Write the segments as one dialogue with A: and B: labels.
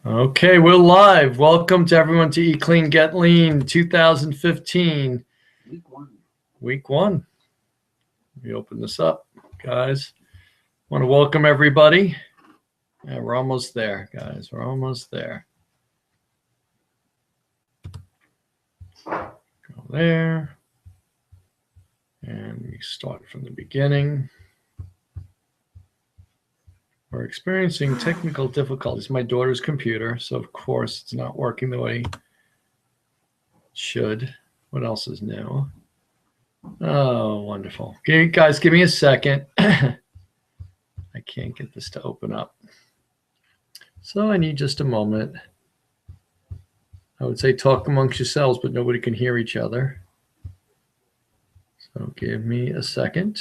A: Okay, we're live. Welcome to everyone to Eat Clean, Get Lean 2015. Week one. Let me open this up, guys. Want to welcome everybody. Yeah, we're almost there, guys. We're almost there. Go there. And we start from the beginning. We're experiencing technical difficulties. My daughter's computer, so of course it's not working the way it should. What else is new? Oh, wonderful. Guys, give me a second. I can't get this to open up. So I need just a moment. I would say talk amongst yourselves, but nobody can hear each other. So give me a second.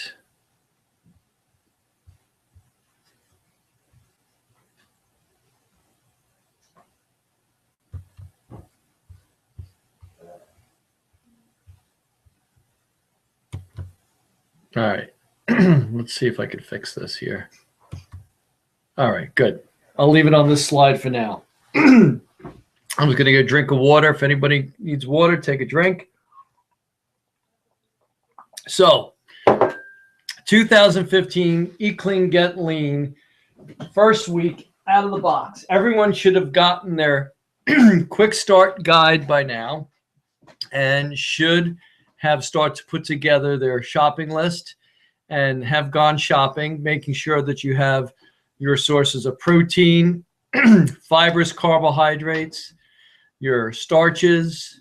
A: All right. Let's see if I can fix this here. All right, good. I'll leave it on this slide for now. I'm just going to get a drink of water. If anybody needs water, take a drink. So, 2015, Eat Clean, Get Lean, first week out of the box. Everyone should have gotten their quick start guide by now and should have started to put together their shopping list and have gone shopping, making sure that you have your sources of protein, fibrous carbohydrates, your starches,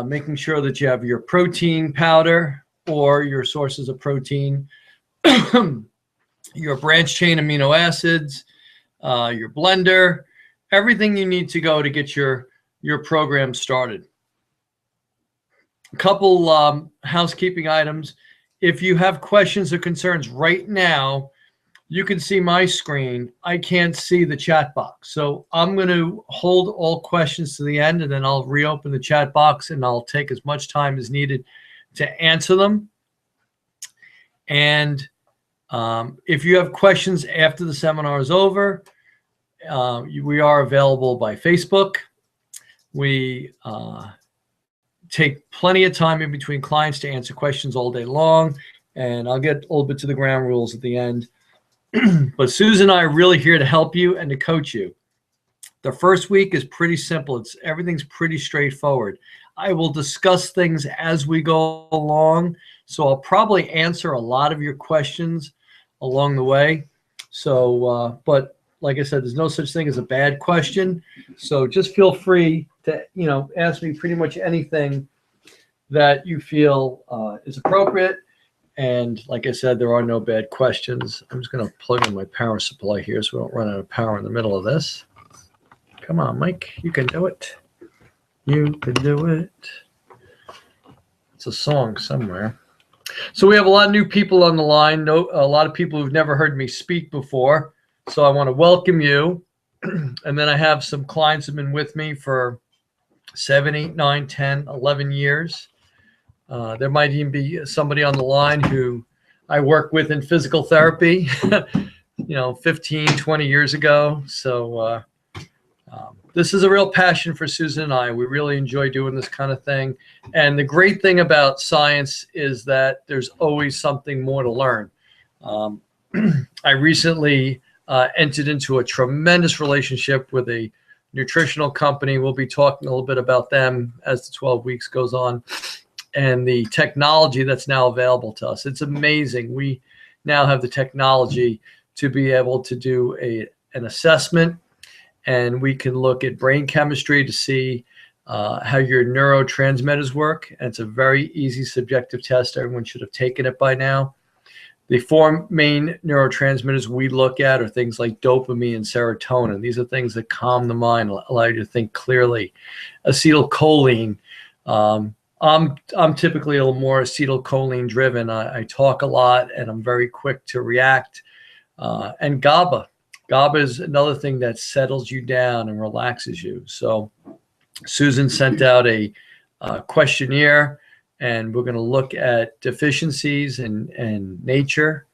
A: making sure that you have your protein powder or your sources of protein, your branched chain amino acids, your blender, everything you need to go to get your program started. A couple housekeeping items. If you have questions or concerns right now, you can see my screen. I can't see the chat box. So I'm going to hold all questions to the end, and then I'll reopen the chat box, and I'll take as much time as needed to answer them. And if you have questions after the seminar is over, we are available by Facebook. We take plenty of time in between clients to answer questions all day long, and I'll get a little bit to the ground rules at the end. But Susan and I are really here to help you and to coach you. The first week is pretty simple. Everything's pretty straightforward. I will discuss things as we go along, so I'll probably answer a lot of your questions along the way. So, but like I said, there's no such thing as a bad question. So just feel free to, ask me pretty much anything that you feel is appropriate. And like I said, there are no bad questions. I'm just going to plug in my power supply here so we don't run out of power in the middle of this. Come on, Mike, you can do it. You can do it. It's a song somewhere. So we have a lot of new people on the line. A lot of people who've never heard me speak before. So I want to welcome you. And then I have some clients who have been with me for 7, 8, 9, 10, 11 years. There might even be somebody on the line who I worked with in physical therapy, 15, 20 years ago. So this is a real passion for Susan and I. We really enjoy doing this kind of thing. And the great thing about science is that there's always something more to learn. I recently entered into a tremendous relationship with a nutritional company. We'll be talking a little bit about them as the 12 weeks goes on. And the technology that's now available to us. It's amazing. We now have the technology to be able to do an assessment, and we can look at brain chemistry to see how your neurotransmitters work. And it's a very easy subjective test. Everyone should have taken it by now. The 4 main neurotransmitters we look at are things like dopamine and serotonin. These are things that calm the mind, allow you to think clearly. Acetylcholine. I'm typically a little more acetylcholine driven. I talk a lot and I'm very quick to react. And GABA. GABA is another thing that settles you down and relaxes you. So Susan sent out a questionnaire, and we're going to look at deficiencies in nature.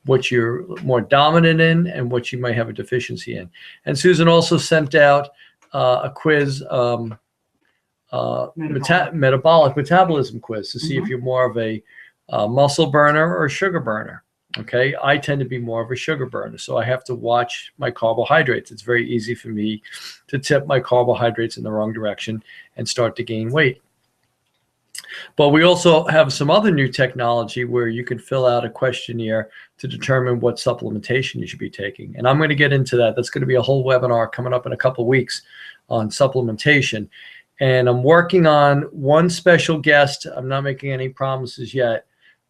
A: what you're more dominant in and what you might have a deficiency in. And Susan also sent out a quiz, metabolic metabolism quiz, to see if you're more of a muscle burner or a sugar burner. Okay, I tend to be more of a sugar burner, so I have to watch my carbohydrates. It's very easy for me to tip my carbohydrates in the wrong direction and start to gain weight. But we also have some other new technology where you can fill out a questionnaire to determine what supplementation you should be taking. And I'm going to get into that. That's going to be a whole webinar coming up in a couple of weeks on supplementation. And I'm working on one special guest. I'm not making any promises yet,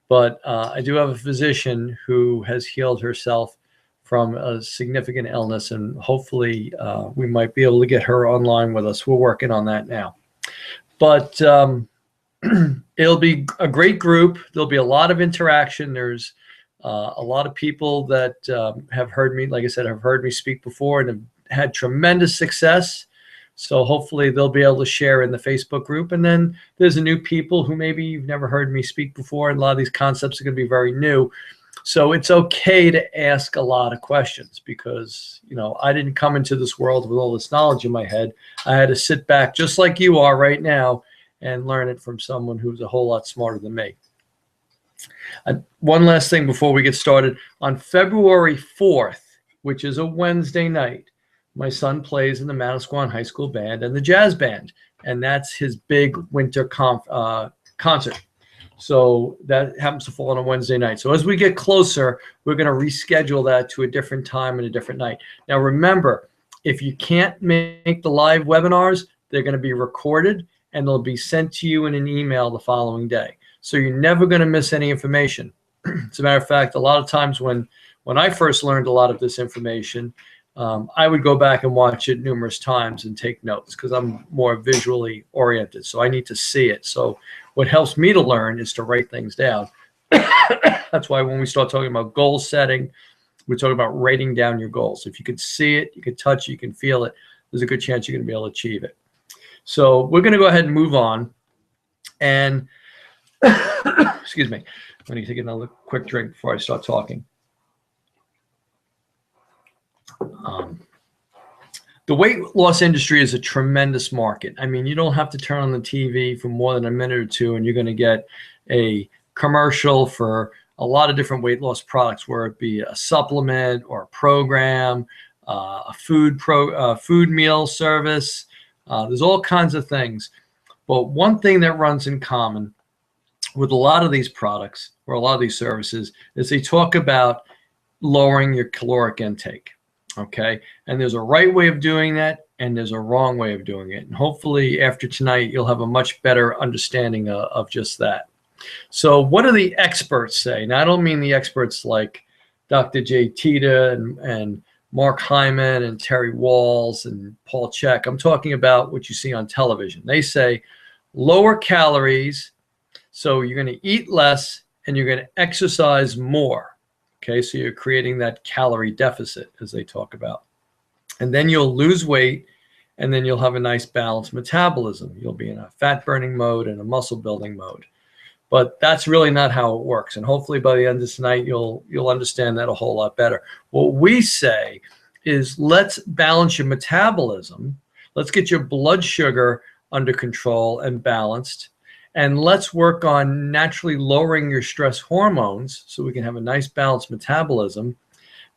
A: but I do have a physician who has healed herself from a significant illness, and hopefully we might be able to get her online with us. We're working on that now. But it'll be a great group. There'll be a lot of interaction. There's a lot of people that have heard me, like I said, have heard me speak before and have had tremendous success. So hopefully they'll be able to share in the Facebook group. And then there's a new people who maybe you've never heard me speak before, and a lot of these concepts are going to be very new. So it's okay to ask a lot of questions, because, you know, I didn't come into this world with all this knowledge in my head. I had to sit back just like you are right now and learn it from someone who's a whole lot smarter than me. One last thing before we get started. On February 4th, which is a Wednesday night, my son plays in the Manasquan High School Band and the Jazz Band, and that's his big winter concert. So that happens to fall on a Wednesday night. So as we get closer, we're going to reschedule that to a different time and a different night. Now, remember, if you can't make the live webinars, they're going to be recorded and they'll be sent to you in an email the following day. So you're never going to miss any information. As a matter of fact, a lot of times when I first learned a lot of this information, I would go back and watch it numerous times and take notes, because I'm more visually oriented. So I need to see it. So what helps me to learn is to write things down. That's why when we start talking about goal setting, we're talking about writing down your goals. If you could see it, you could touch it, you can feel it, there's a good chance you're going to be able to achieve it. So we're going to go ahead and move on. And excuse me, I'm going to take another quick drink before I start talking. The weight loss industry is a tremendous market. I mean, you don't have to turn on the TV for more than a minute or two, and you're going to get a commercial for a lot of different weight loss products, where it be a supplement or a program, a food meal service. There's all kinds of things. But one thing that runs in common with a lot of these products or a lot of these services is they talk about lowering your caloric intake. Okay, and there's a right way of doing that, and there's a wrong way of doing it. And hopefully after tonight, you'll have a much better understanding of just that. So what do the experts say? Now, I don't mean the experts like Dr. Jay Teta and Mark Hyman and Terry Walls and Paul Chek. I'm talking about what you see on television. They say lower calories, so you're going to eat less and you're going to exercise more. Okay, so you're creating that calorie deficit, as they talk about. And then you'll lose weight, and then you'll have a nice balanced metabolism. You'll be in a fat burning mode and a muscle building mode. But that's really not how it works. And hopefully by the end of tonight, you'll understand that a whole lot better. What we say is, let's balance your metabolism. Let's get your blood sugar under control and balanced. And let's work on naturally lowering your stress hormones so we can have a nice balanced metabolism.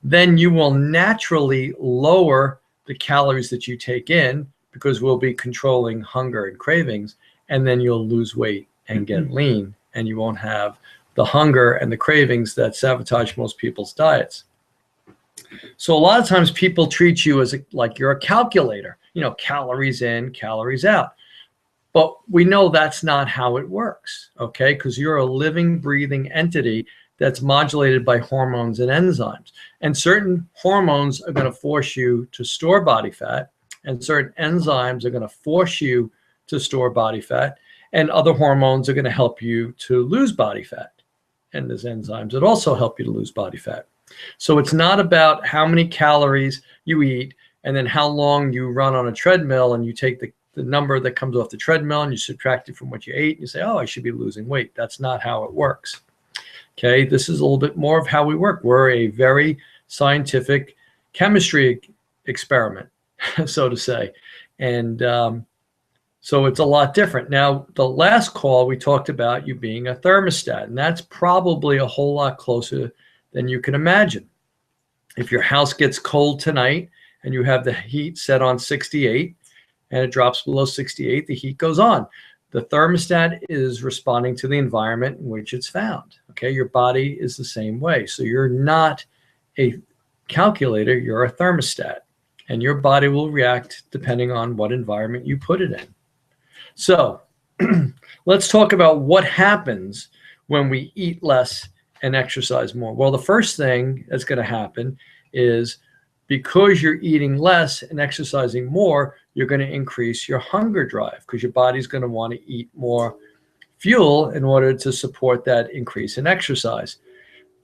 A: Then you will naturally lower the calories that you take in, because we'll be controlling hunger and cravings. And then you'll lose weight and get lean, and you won't have the hunger and the cravings that sabotage most people's diets. So a lot of times people treat you as like you're a calculator, you know, calories in, calories out. But we know that's not how it works, okay? Because you're a living, breathing entity that's modulated by hormones and enzymes. And certain hormones are going to force you to store body fat, and certain enzymes are going to force you to store body fat, and other hormones are going to help you to lose body fat. And there's enzymes that also help you to lose body fat. So it's not about how many calories you eat and then how long you run on a treadmill, and you take the number that comes off the treadmill and you subtract it from what you ate and you say, oh, I should be losing weight. That's not how it works. Okay, this is a little bit more of how we work. We're a very scientific chemistry experiment, so to say. And so it's a lot different. Now, the last call we talked about you being a thermostat, and that's probably a whole lot closer than you can imagine. If your house gets cold tonight and you have the heat set on 68 and it drops below 68, the heat goes on. The thermostat is responding to the environment in which it's found. Okay, your body is the same way. So you're not a calculator, you're a thermostat, and your body will react depending on what environment you put it in. So let's talk about what happens when we eat less and exercise more. Well, the first thing that's going to happen is because you're eating less and exercising more, you're going to increase your hunger drive because your body's going to want to eat more fuel in order to support that increase in exercise.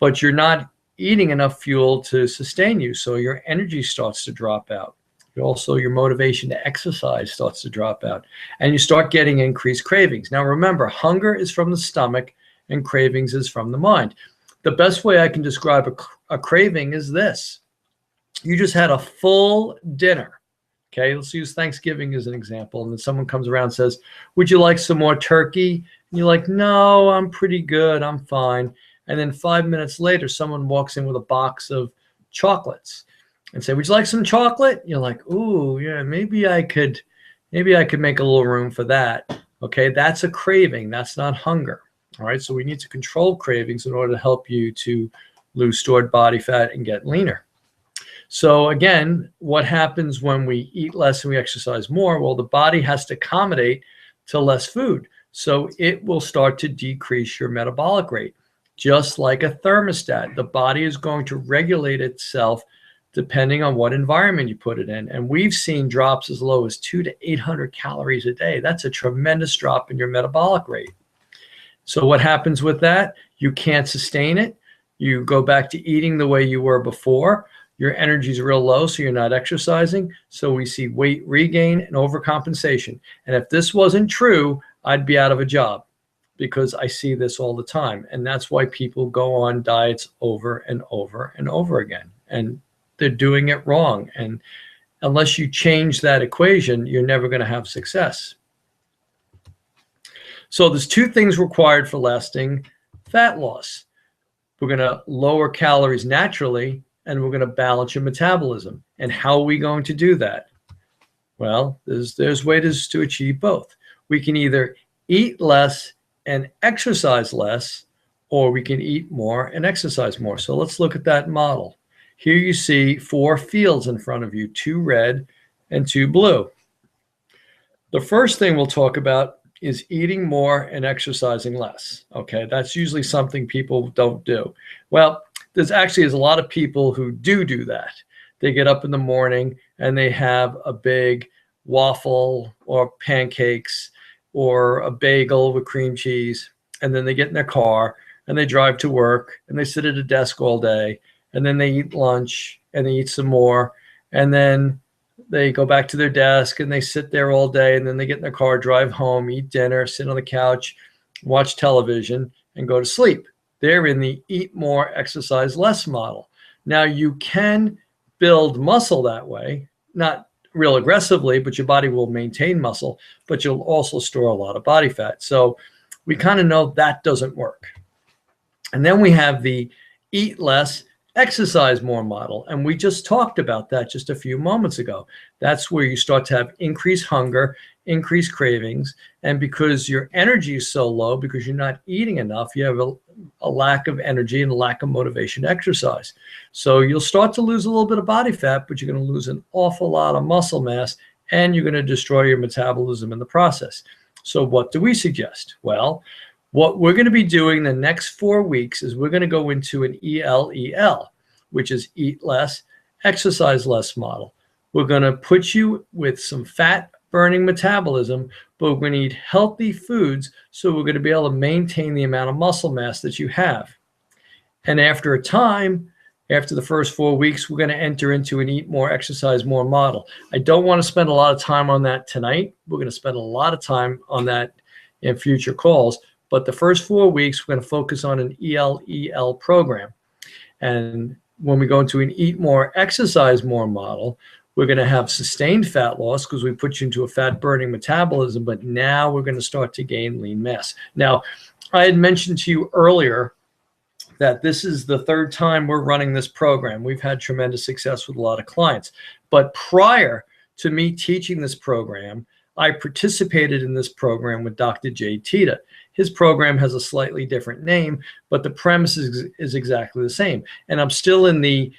A: But you're not eating enough fuel to sustain you, so your energy starts to drop out. Also, your motivation to exercise starts to drop out, and you start getting increased cravings. Now, remember, hunger is from the stomach and cravings is from the mind. The best way I can describe a craving is this. You just had a full dinner. Okay, let's use Thanksgiving as an example. And then someone comes around and says, would you like some more turkey? And you're like, no, I'm pretty good. I'm fine. And then 5 minutes later, someone walks in with a box of chocolates and say, would you like some chocolate? You're like, ooh, yeah, maybe I could make a little room for that. Okay, that's a craving. That's not hunger. All right, so we need to control cravings in order to help you to lose stored body fat and get leaner. So again, what happens when we eat less and we exercise more? Well, the body has to accommodate to less food. So it will start to decrease your metabolic rate. Just like a thermostat, the body is going to regulate itself depending on what environment you put it in. And we've seen drops as low as 200 to 800 calories a day. That's a tremendous drop in your metabolic rate. So what happens with that? You can't sustain it. You go back to eating the way you were before. Your energy is real low, so you're not exercising. So we see weight regain and overcompensation. And if this wasn't true, I'd be out of a job because I see this all the time. And that's why people go on diets over and over and over again. And they're doing it wrong. And unless you change that equation, you're never going to have success. So there's two things required for lasting fat loss. We're going to lower calories naturally, and we're going to balance your metabolism. And how are we going to do that? Well, there's ways to achieve both. We can either eat less and exercise less, or we can eat more and exercise more. So let's look at that model. Here you see 4 fields in front of you, 2 red and 2 blue. The first thing we'll talk about is eating more and exercising less. Okay, that's usually something people don't do. Well, there's a lot of people who do that. They get up in the morning and they have a big waffle or pancakes or a bagel with cream cheese, and then they get in their car and they drive to work and they sit at a desk all day, and then they eat lunch and they eat some more, and then they go back to their desk and they sit there all day, and then they get in their car, drive home, eat dinner, sit on the couch, watch television, and go to sleep. They're in the eat more, exercise less model. Now, you can build muscle that way, not real aggressively, but your body will maintain muscle, but you'll also store a lot of body fat. So we kind of know that doesn't work. And then we have the eat less, exercise more model. And we just talked about that just a few moments ago. That's where you start to have increased hunger, increased cravings. And because your energy is so low, because you're not eating enough, you have a lack of energy and a lack of motivation to exercise. So you'll start to lose a little bit of body fat, but you're going to lose an awful lot of muscle mass, and you're going to destroy your metabolism in the process. So what do we suggest? Well, what we're going to be doing the next 4 weeks is we're going to go into an ELEL, which is eat less, exercise less model. We're going to put you with some fat burning metabolism, but we're going to eat healthy foods, so we're going to be able to maintain the amount of muscle mass that you have. And after a time, after the first 4 weeks, we're going to enter into an eat more, exercise more model. I don't want to spend a lot of time on that tonight. We're going to spend a lot of time on that in future calls. But the first 4 weeks, we're going to focus on an ELEL program. And when we go into an eat more, exercise more model, we're going to have sustained fat loss because we put you into a fat burning metabolism, but now we're going to start to gain lean mass. Now, I had mentioned to you earlier that this is the 3rd time we're running this program. We've had tremendous success with a lot of clients. But prior to me teaching this program, I participated in this program with Dr. Jay Teta. His program has a slightly different name, but the premise is exactly the same. And I'm still in the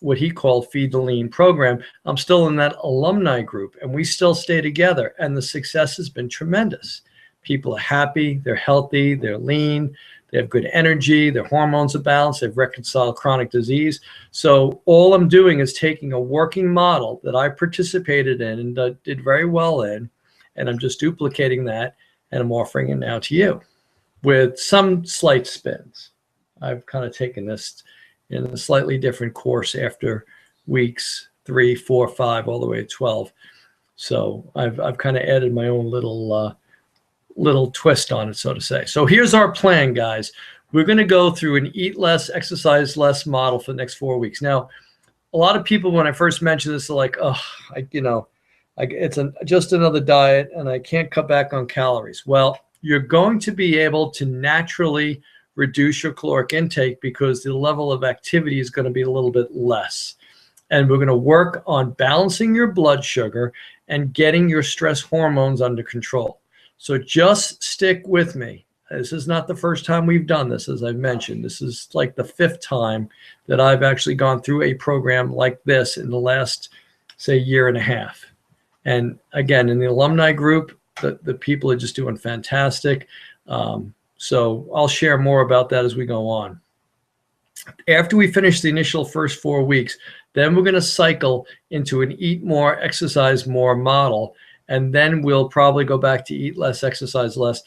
A: what he called Feed the Lean program. I'm still in that alumni group, and we still stay together, and the success has been tremendous. People are happy, they're healthy, they're lean, they have good energy, their hormones are balanced, they've reconciled chronic disease. So all I'm doing is taking a working model that I participated in and did very well in, and I'm just duplicating that, and I'm offering it now to you with some slight spins. I've kind of taken this in a slightly different course after weeks 3, 4, 5, all the way to 12. So I've kind of added my own little twist on it, so to say. So here's our plan, guys. We're going to go through an eat less, exercise less model for the next 4 weeks. Now, a lot of people, when I first mentioned this, are like, oh, it's just another diet and I can't cut back on calories. Well, you're going to be able to naturally reduce your caloric intake because the level of activity is going to be a little bit less. And we're going to work on balancing your blood sugar and getting your stress hormones under control. So just stick with me. This is not the first time we've done this, as I've mentioned. This is like the 5th time that I've actually gone through a program like this in the last, say, year and a half. And again, in the alumni group, the people are just doing fantastic. So I'll share more about that as we go on. After we finish the initial first 4 weeks, then we're going to cycle into an eat more, exercise more model. And then we'll probably go back to eat less, exercise less,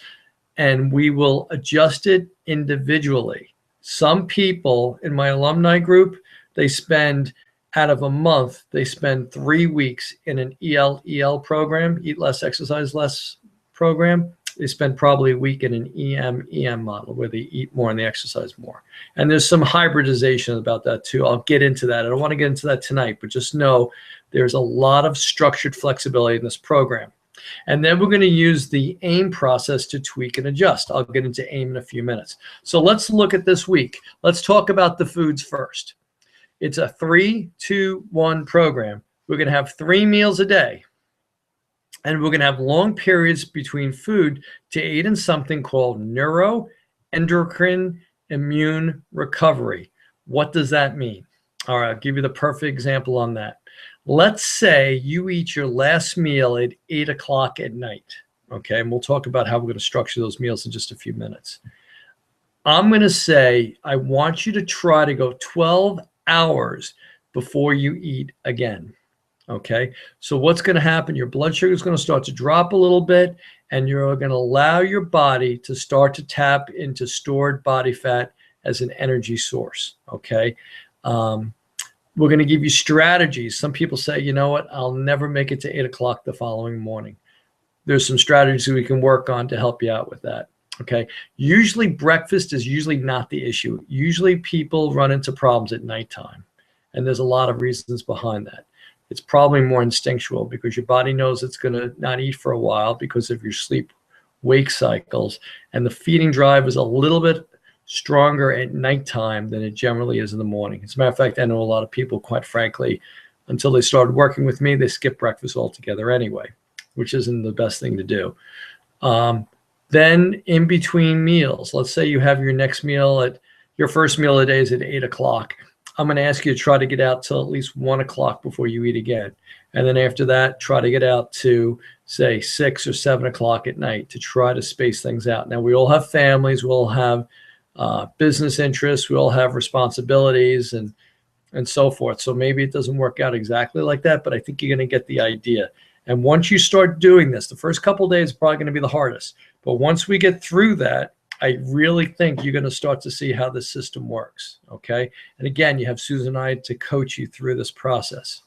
A: and we will adjust it individually. Some people in my alumni group, they spend, out of a month, they spend 3 weeks in an ELEL program, eat less, exercise less program. They spend probably a week in an EM model where they eat more and they exercise more. And there's some hybridization about that too. I'll get into that. I don't want to get into that tonight, but just know there's a lot of structured flexibility in this program. And then we're going to use the AIM process to tweak and adjust. I'll get into AIM in a few minutes. So let's look at this week. Let's talk about the foods first. It's a 3-2-1 program. We're going to have 3 meals a day. And we're going to have long periods between food to aid in something called neuroendocrine immune recovery. What does that mean? All right, I'll give you the perfect example on that. Let's say you eat your last meal at 8 o'clock at night. Okay, and we'll talk about how we're going to structure those meals in just a few minutes. I'm going to say I want you to try to go 12 hours before you eat again. Okay, so what's going to happen? Your blood sugar is going to start to drop a little bit, and you're going to allow your body to start to tap into stored body fat as an energy source. Okay, we're going to give you strategies. Some people say, you know what, I'll never make it to 8 o'clock the following morning. There's some strategies we can work on to help you out with that. Okay, usually breakfast is usually not the issue. Usually people run into problems at nighttime, and there's a lot of reasons behind that. It's probably more instinctual because your body knows it's going to not eat for a while because of your sleep-wake cycles. And the feeding drive is a little bit stronger at nighttime than it generally is in the morning. As a matter of fact, I know a lot of people, quite frankly, until they started working with me, they skip breakfast altogether anyway, which isn't the best thing to do. Then in between meals, let's say you have your next meal your first meal of the day is at 8 o'clock. I'm going to ask you to try to get out till at least 1 o'clock before you eat again. And then after that, try to get out to, say, 6 or 7 o'clock at night to try to space things out. Now, we all have families. We all have business interests. We all have responsibilities and so forth. So maybe it doesn't work out exactly like that, but I think you're going to get the idea. And once you start doing this, the first couple of days is probably going to be the hardest. But once we get through that, I really think you're going to start to see how this system works, okay? And again, you have Susan and I to coach you through this process.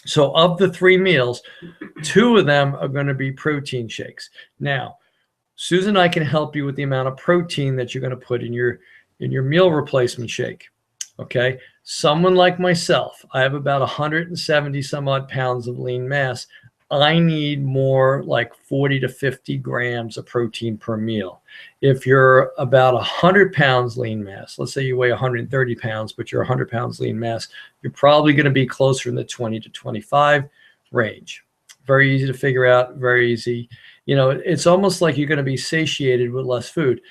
A: So of the 3 meals, 2 of them are going to be protein shakes. Now, Susan and I can help you with the amount of protein that you're going to put in your meal replacement shake. Okay. Someone like myself, I have about 170 some odd pounds of lean mass. I need more like 40 to 50 grams of protein per meal. If you're about 100 pounds lean mass, let's say you weigh 130 pounds, but you're 100 pounds lean mass, you're probably going to be closer in the 20 to 25 range. Very easy to figure out, very easy. You know, it's almost like you're going to be satiated with less food.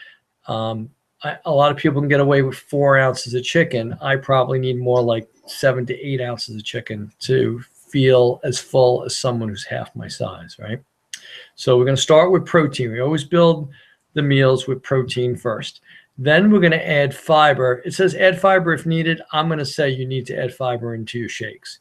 A: A lot of people can get away with 4 ounces of chicken. I probably need more like 7 to 8 ounces of chicken to feel as full as someone who's half my size, right? So we're going to start with protein. We always build the meals with protein first. Then we're going to add fiber. It says add fiber if needed. I'm going to say you need to add fiber into your shakes,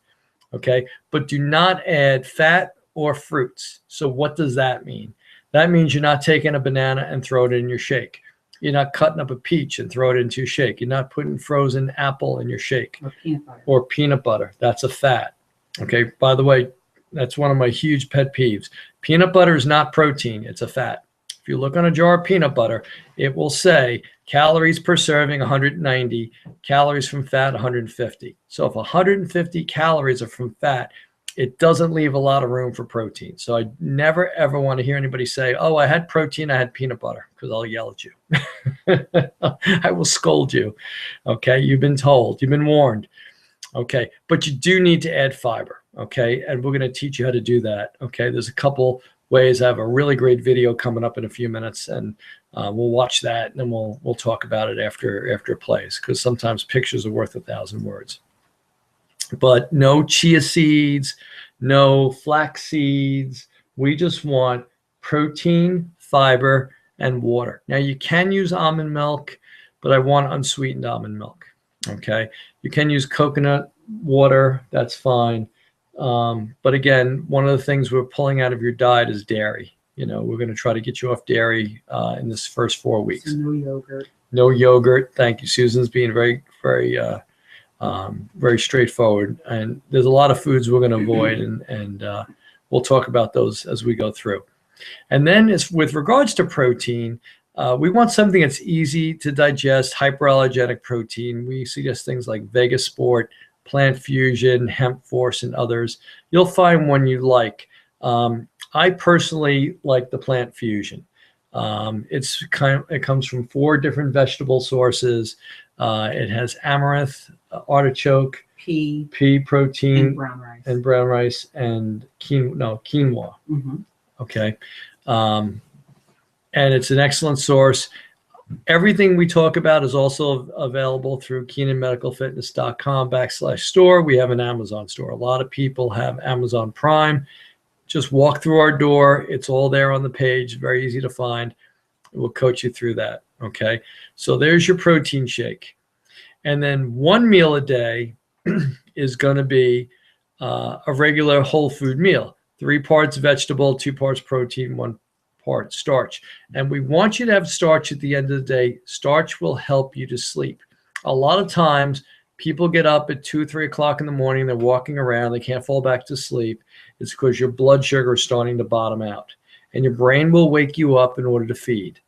A: okay? But do not add fat or fruits. So what does that mean? That means you're not taking a banana and throw it in your shake. You're not cutting up a peach and throw it into your shake. You're not putting frozen apple in your shake.
B: Or peanut butter.
A: Or peanut butter. That's a fat. Okay, by the way, that's one of my huge pet peeves. Peanut butter is not protein, it's a fat. If you look on a jar of peanut butter, it will say calories per serving 190, calories from fat 150. So if 150 calories are from fat, it doesn't leave a lot of room for protein. So I never ever want to hear anybody say, oh, I had protein, I had peanut butter, because I'll yell at you. I will scold you. Okay, you've been told, you've been warned. Okay, but you do need to add fiber, okay? And we're going to teach you how to do that, okay? There's a couple ways. I have a really great video coming up in a few minutes, and we'll watch that, and then we'll talk about it after it plays, because sometimes pictures are worth 1,000 words. But no chia seeds, no flax seeds. We just want protein, fiber, and water. Now, you can use almond milk, but I want unsweetened almond milk. Okay, you can use coconut water, that's fine. But again, one of the things we're pulling out of your diet is dairy. You know, we're going to try to get you off dairy in this first 4 weeks.
B: So no yogurt.
A: No yogurt. Thank you. Susan's being very, very, very straightforward. And there's a lot of foods we're going to avoid, and we'll talk about those as we go through. And then with regards to protein, we want something that's easy to digest, hyperallergenic protein. We suggest things like Vega Sport, Plant Fusion, Hemp Force, and others. You'll find one you like. I personally like the Plant Fusion. It comes from 4 different vegetable sources. It has amaranth, artichoke, pea protein,
B: and brown rice,
A: and quinoa.
B: Mm-hmm.
A: Okay. And it's an excellent source. Everything we talk about is also available through KeenanMedicalFitness.com/store. We have an Amazon store. A lot of people have Amazon Prime. Just walk through our door. It's all there on the page. Very easy to find. We'll coach you through that. Okay. So there's your protein shake. And then 1 meal a day is going to be a regular whole food meal. 3 parts vegetable, 2 parts protein, 1 part starch. And we want you to have starch at the end of the day. Starch will help you to sleep. A lot of times people get up at 2, 3 o'clock in the morning. They're walking around. They can't fall back to sleep. It's because your blood sugar is starting to bottom out, and your brain will wake you up in order to feed.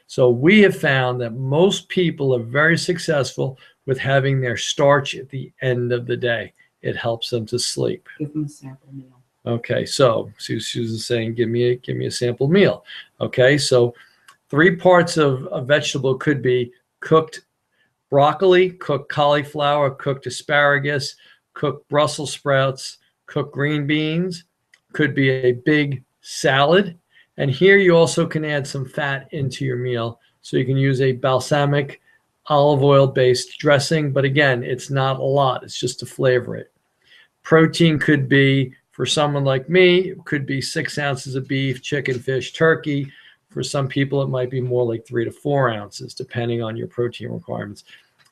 A: So we have found that most people are very successful with having their starch at the end of the day. It helps them to sleep.
B: Give them a sample meal.
A: Okay, so Susan's saying, give me a sample meal. Okay, so 3 parts of a vegetable could be cooked broccoli, cooked cauliflower, cooked asparagus, cooked Brussels sprouts, cooked green beans, could be a big salad. And here you also can add some fat into your meal. So you can use a balsamic olive oil based dressing, but again, it's not a lot. It's just to flavor it. Protein could be, for someone like me, it could be 6 ounces of beef, chicken, fish, turkey. For some people, it might be more like 3 to 4 ounces, depending on your protein requirements.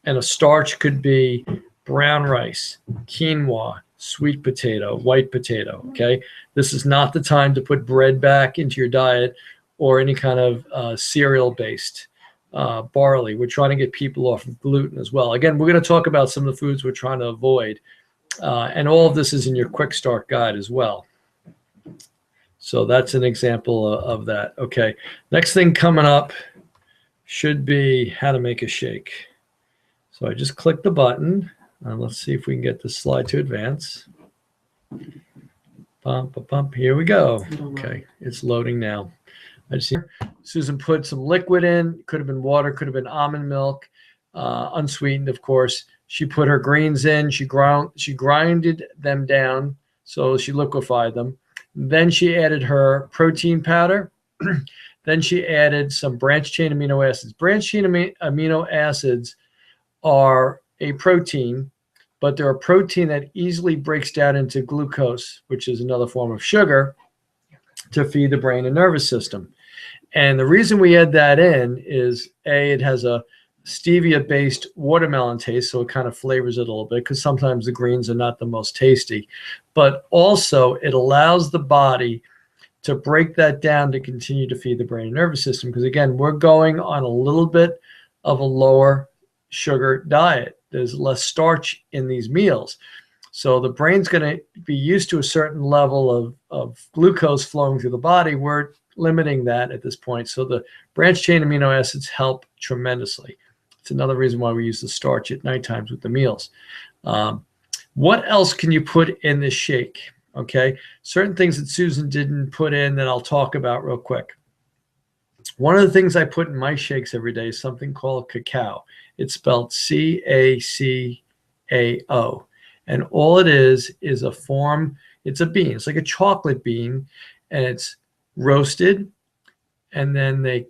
A: And a starch could be brown rice, quinoa, sweet potato, white potato, okay? This is not the time to put bread back into your diet or any kind of cereal-based barley. We're trying to get people off of gluten as well. Again, we're going to talk about some of the foods we're trying to avoid. And all of this is in your quick start guide as well. So that's an example of that. Okay, next thing coming up should be how to make a shake. So I just click the button. Let's see if we can get the slide to advance. Bump. Here we go. Okay, it's loading now. I just Susan put some liquid in. Could have been water, could have been almond milk, unsweetened, of course. She put her greens in. She grinded them down, so she liquefied them. Then she added her protein powder. Then she added some branched chain amino acids. Branched chain amino acids are a protein, but they're a protein that easily breaks down into glucose, which is another form of sugar, to feed the brain and nervous system. And the reason we add that in is, A, it has a stevia-based watermelon taste, so it kind of flavors it a little bit, because sometimes the greens are not the most tasty. But also, it allows the body to break that down to continue to feed the brain and nervous system, because, again, we're going on a little bit of a lower sugar diet. There's less starch in these meals. So the brain's going to be used to a certain level of glucose flowing through the body. We're limiting that at this point. So the branched chain amino acids help tremendously. It's another reason why we use the starch at night times with the meals. What else can you put in this shake? Okay, certain things that Susan didn't put in that I'll talk about real quick. One of the things I put in my shakes every day is something called cacao. It's spelled C-A-C-A-O. And all it is a form, it's a bean. It's like a chocolate bean, and it's roasted, and then they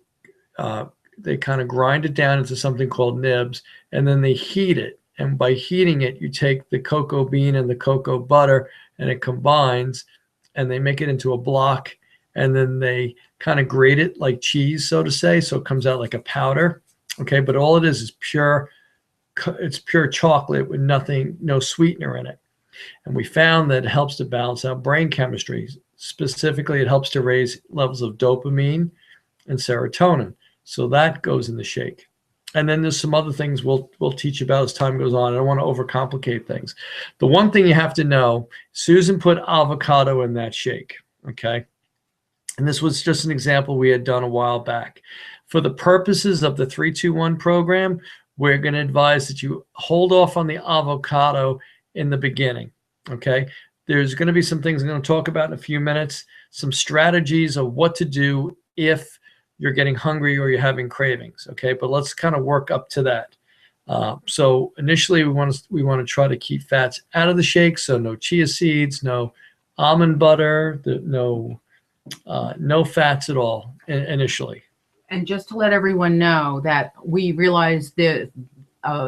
A: kind of grind it down into something called nibs, and then they heat it. And by heating it, you take the cocoa bean and the cocoa butter, and it combines, and they make it into a block, and then they kind of grate it like cheese, so to say, so it comes out like a powder. Okay, but all it is pure, it's pure chocolate with no sweetener in it. And we found that it helps to balance out brain chemistry. Specifically, it helps to raise levels of dopamine and serotonin. So that goes in the shake. And then there's some other things we'll teach about as time goes on. I don't want to overcomplicate things. The one thing you have to know, Susan put avocado in that shake, okay? And this was just an example we had done a while back. For the purposes of the 3-2-1 program, we're going to advise that you hold off on the avocado in the beginning, okay? There's going to be some things I'm going to talk about in a few minutes, some strategies of what to do if you're getting hungry or you're having cravings, okay? But let's kind of work up to that. So initially, we want to try to keep fats out of the shake, so no chia seeds, no almond butter, no fats at all initially.
B: And just to let everyone know that we realized the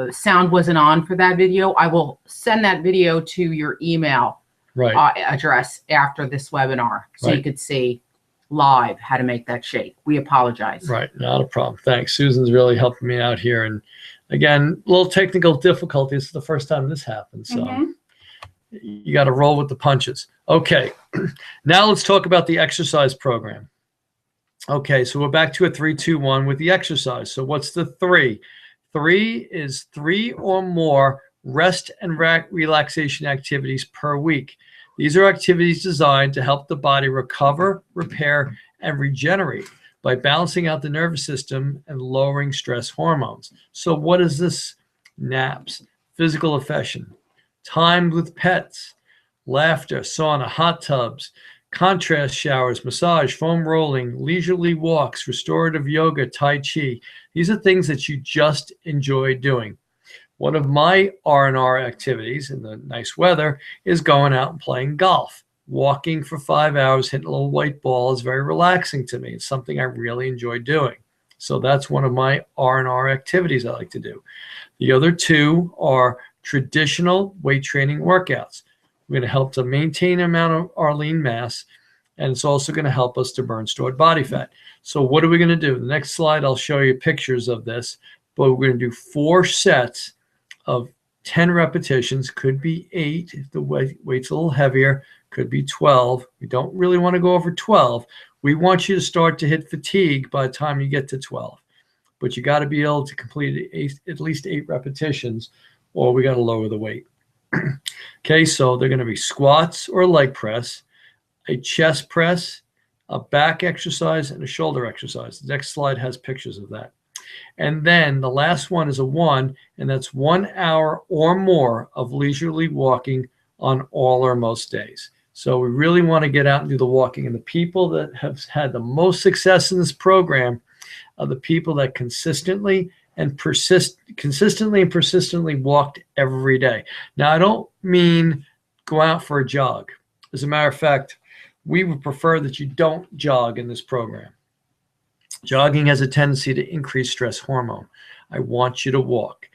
B: sound wasn't on for that video, I will send that video to your email address after this webinar, so you could see live how to make that shake. We apologize.
A: Right, not a problem. Thanks. Susan's really helping me out here. And again, a little technical difficulty. This is the first time this happened, so you got to roll with the punches. Okay, now let's talk about the exercise program. Okay, so we're back to a 3-2-1 with the exercise. So what's the 3? 3 is 3 or more rest and relaxation activities per week. These are activities designed to help the body recover, repair, and regenerate by balancing out the nervous system and lowering stress hormones. So what is this? Naps, physical affection, time with pets, laughter, sauna, hot tubs, contrast showers, massage, foam rolling, leisurely walks, restorative yoga, tai chi. These are things that you just enjoy doing. One of my R&R activities in the nice weather is going out and playing golf. Walking for 5 hours, hitting a little white ball is very relaxing to me. It's something I really enjoy doing. So that's one of my R&R activities I like to do. The other 2 are traditional weight training workouts. We're going to help to maintain the amount of our lean mass, and it's also going to help us to burn stored body fat. So what are we going to do? The next slide, I'll show you pictures of this, but we're going to do 4 sets of 10 repetitions. Could be 8 if the weight's a little heavier, could be 12. We don't really want to go over 12. We want you to start to hit fatigue by the time you get to 12. But you got to be able to complete at least 8 repetitions, or we got to lower the weight. Okay, so they're going to be squats or leg press, a chest press, a back exercise, and a shoulder exercise. The next slide has pictures of that. And then the last one is a 1, and that's 1 hour or more of leisurely walking on all or most days. So we really want to get out and do the walking. And the people that have had the most success in this program are the people that consistently and persistently walked every day. Now, I don't mean go out for a jog. As a matter of fact, we would prefer that you don't jog in this program. Jogging has a tendency to increase stress hormone. I want you to walk.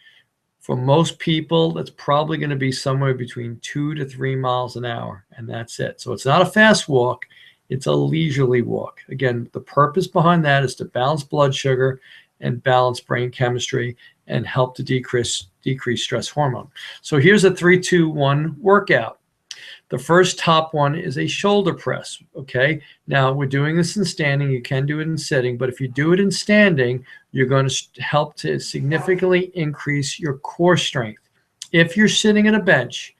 A: For most people, that's probably going to be somewhere between 2 to 3 miles an hour, and that's it. So it's not a fast walk, it's a leisurely walk. Again, the purpose behind that is to balance blood sugar and balance brain chemistry and help to decrease stress hormone. So here's a 3-2-1 workout. The first top one is a shoulder press, okay? Now, we're doing this in standing. You can do it in sitting, but if you do it in standing, you're going to help to significantly increase your core strength. If you're sitting on a bench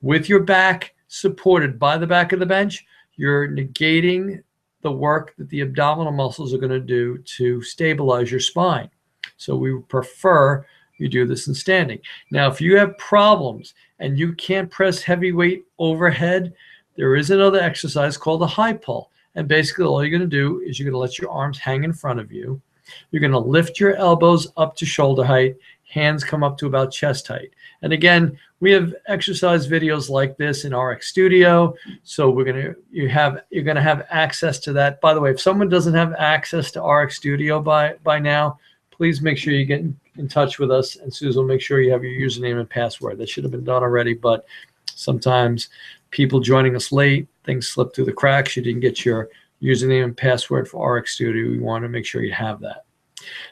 A: with your back supported by the back of the bench, you're negating the work that the abdominal muscles are going to do to stabilize your spine. So we prefer you do this in standing. Now, if you have problems and you can't press heavy weight overhead, there is another exercise called a high pull. And basically all you're going to do is you're going to let your arms hang in front of you. You're going to lift your elbows up to shoulder height, hands come up to about chest height. And again, we have exercise videos like this in RX Studio. So you're going to have access to that. By the way, if someone doesn't have access to RX Studio by now, please make sure you get in touch with us, and Susan will make sure you have your username and password. That should have been done already, but sometimes people joining us late, things slip through the cracks. You didn't get your username and password for RX Studio. We want to make sure you have that.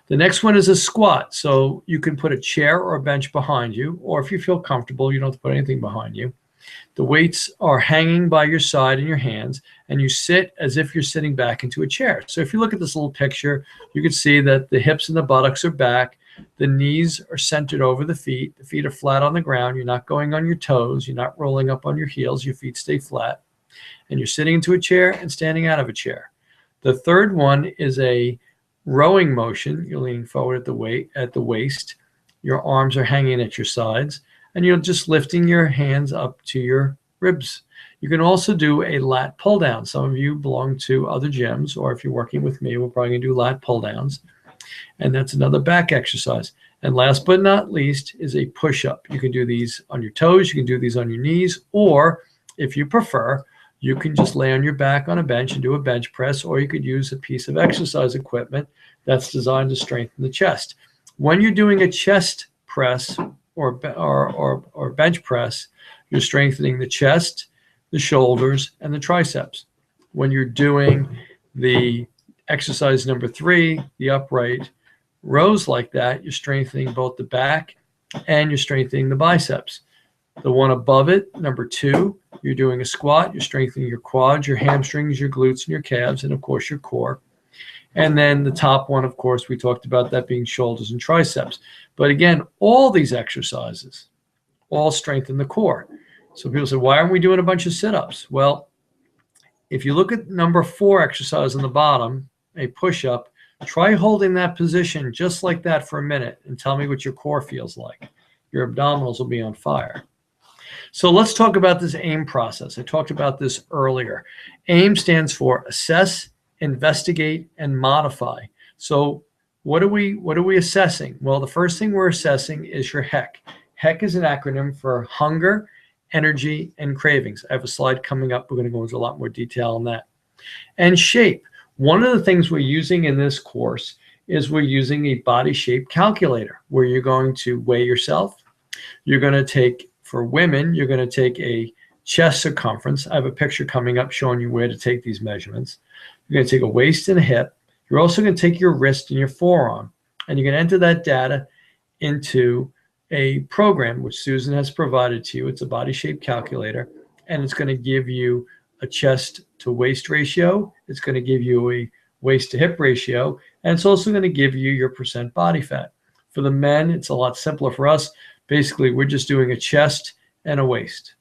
A: The next one is a squat. So you can put a chair or a bench behind you, or if you feel comfortable, you don't have to put anything behind you. The weights are hanging by your side in your hands, and you sit as if you're sitting back into a chair. So if you look at this little picture, you can see that the hips and the buttocks are back. The knees are centered over the feet. The feet are flat on the ground. You're not going on your toes. You're not rolling up on your heels. Your feet stay flat. And you're sitting into a chair and standing out of a chair. The third one is a rowing motion. You're leaning forward at the waist. Your arms are hanging at your sides. And you're just lifting your hands up to your ribs. You can also do a lat pull down. Some of you belong to other gyms, or if you're working with me, we're probably going to do lat pull downs. And that's another back exercise. And last but not least is a push-up. You can do these on your toes. You can do these on your knees. Or if you prefer, you can just lay on your back on a bench and do a bench press, or you could use a piece of exercise equipment that's designed to strengthen the chest. When you're doing a chest press or bench press, you're strengthening the chest, the shoulders, and the triceps. When you're doing the exercise number 3, the upright rows like that, you're strengthening both the back and you're strengthening the biceps. The one above it, number 2, you're doing a squat, you're strengthening your quads, your hamstrings, your glutes, and your calves, and of course your core. And then the top one, of course, we talked about that being shoulders and triceps. But again, all these exercises all strengthen the core. So people say, why aren't we doing a bunch of sit-ups? Well, if you look at number 4 exercise on the bottom, a push-up, try holding that position just like that for a minute and tell me what your core feels like. Your abdominals will be on fire. So let's talk about this AIM process. I talked about this earlier. AIM stands for Assess, Investigate, and Modify. So what are we assessing? Well, the first thing we're assessing is your HEC. HEC is an acronym for Hunger, Energy, and Cravings. I have a slide coming up. We're going to go into a lot more detail on that. And shape. One of the things we're using in this course is we're using a body shape calculator where you're going to weigh yourself. You're going to take, for women, you're going to take a chest circumference. I have a picture coming up showing you where to take these measurements. You're going to take a waist and a hip. You're also going to take your wrist and your forearm, and you're going to enter that data into a program which Susan has provided to you. It's a body shape calculator, and it's going to give you a chest to waist ratio. It's going to give you a waist to hip ratio, and it's also going to give you your percent body fat. For the men, it's a lot simpler for us. Basically, we're just doing a chest and a waist